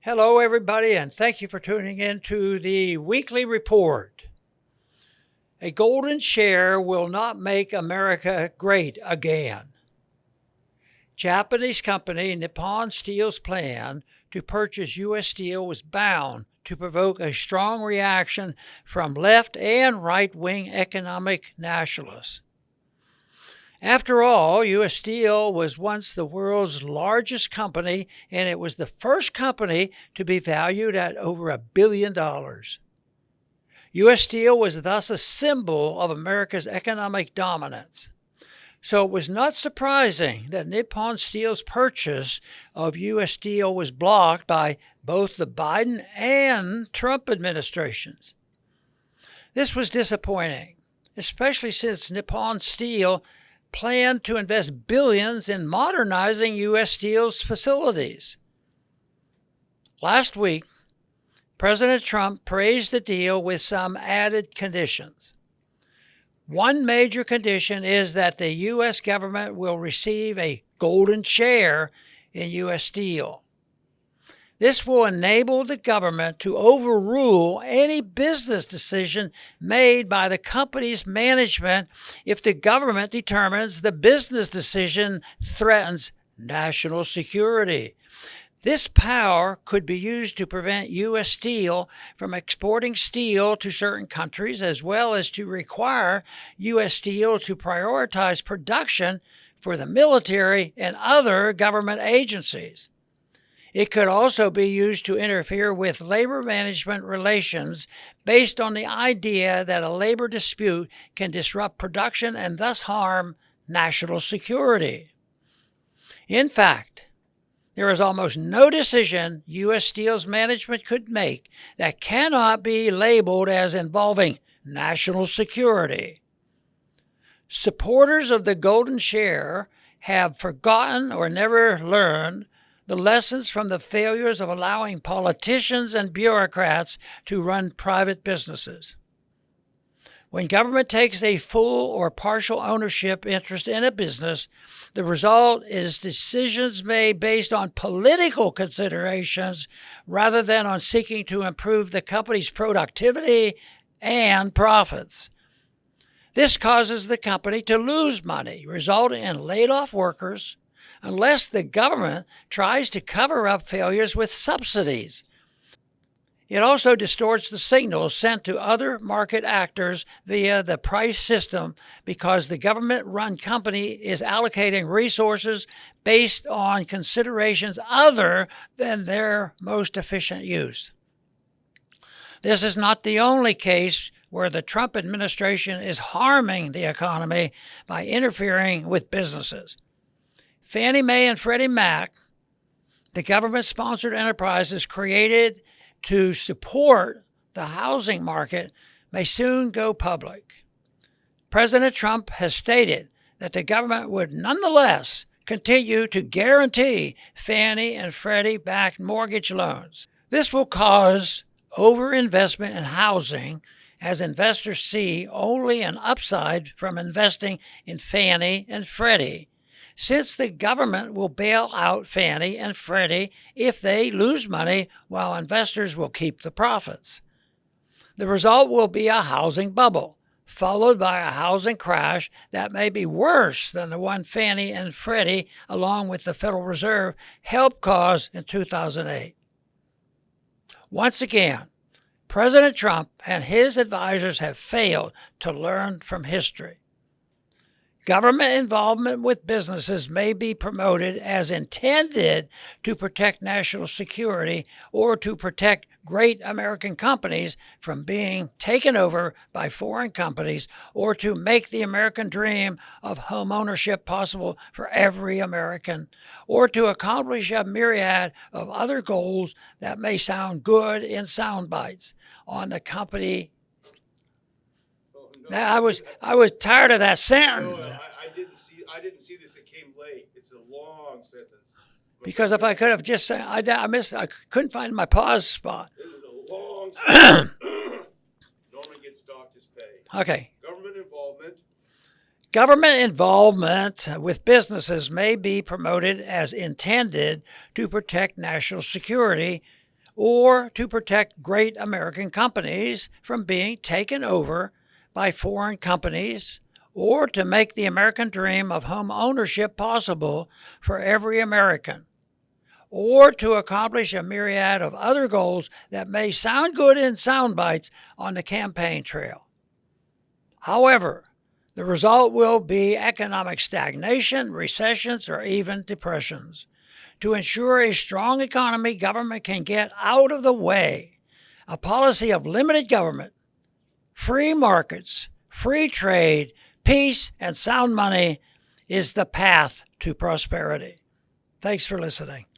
Hello, everybody, and thank you for tuning in to the weekly report. A golden share will not make America great again. Japanese company Nippon Steel's plan to purchase U.S. Steel was bound to provoke a strong reaction from left and right-wing economic nationalists. After all, U.S. Steel was once the world's largest company, and it was the first company to be valued at over $1 billion. U.S. Steel was thus a symbol of America's economic dominance. So it was not surprising that Nippon Steel's purchase of U.S. Steel was blocked by both the Biden and Trump administrations. This was disappointing, especially since Nippon Steel planned to invest billions in modernizing U.S. Steel's facilities. Last week, President Trump praised the deal with some added conditions. One major condition is that the U.S. government will receive a golden share in U.S. Steel. This will enable the government to overrule any business decision made by the company's management if the government determines the business decision threatens national security. This power could be used to prevent U.S. Steel from exporting steel to certain countries, as well as to require U.S. Steel to prioritize production for the military and other government agencies. It could also be used to interfere with labor management relations based on the idea that a labor dispute can disrupt production and thus harm national security. In fact, there is almost no decision U.S. Steel's management could make that cannot be labeled as involving national security. Supporters of the golden share have forgotten or never learned the lessons from the failures of allowing politicians and bureaucrats to run private businesses. When government takes a full or partial ownership interest in a business, the result is decisions made based on political considerations rather than on seeking to improve the company's productivity and profits. This causes the company to lose money, resulting in laid-off workers, unless the government tries to cover up failures with subsidies. It also distorts the signals sent to other market actors via the price system because the government-run company is allocating resources based on considerations other than their most efficient use. This is not the only case where the Trump administration is harming the economy by interfering with businesses. Fannie Mae and Freddie Mac, the government-sponsored enterprises created to support the housing market, may soon go public. President Trump has stated that the government would nonetheless continue to guarantee Fannie and Freddie-backed mortgage loans. This will cause overinvestment in housing, as investors see only an upside from investing in Fannie and Freddie, since the government will bail out Fannie and Freddie if they lose money while investors will keep the profits. The result will be a housing bubble, followed by a housing crash that may be worse than the one Fannie and Freddie, along with the Federal Reserve, helped cause in 2008. Once again, President Trump and his advisors have failed to learn from history. Government involvement with businesses may be promoted as intended to protect national security or to protect great American companies from being taken over by foreign companies, or to make the American dream of homeownership possible for every American, or to accomplish a myriad of other goals that may sound good in sound bites on the company. Now, I was tired of that sentence. No, I didn't see this. It came late. It's a long sentence. Because if I could have just said, I couldn't find my pause spot. This is a long sentence. Norman gets docked his pay. Okay. Government involvement. Government involvement with businesses may be promoted as intended to protect national security or to protect great American companies from being taken over by foreign companies, or to make the American dream of home ownership possible for every American, or to accomplish a myriad of other goals that may sound good in sound bites on the campaign trail. However, the result will be economic stagnation, recessions, or even depressions. To ensure a strong economy, government can get out of the way. A policy of limited government, free markets, free trade, peace, and sound money is the path to prosperity. Thanks for listening.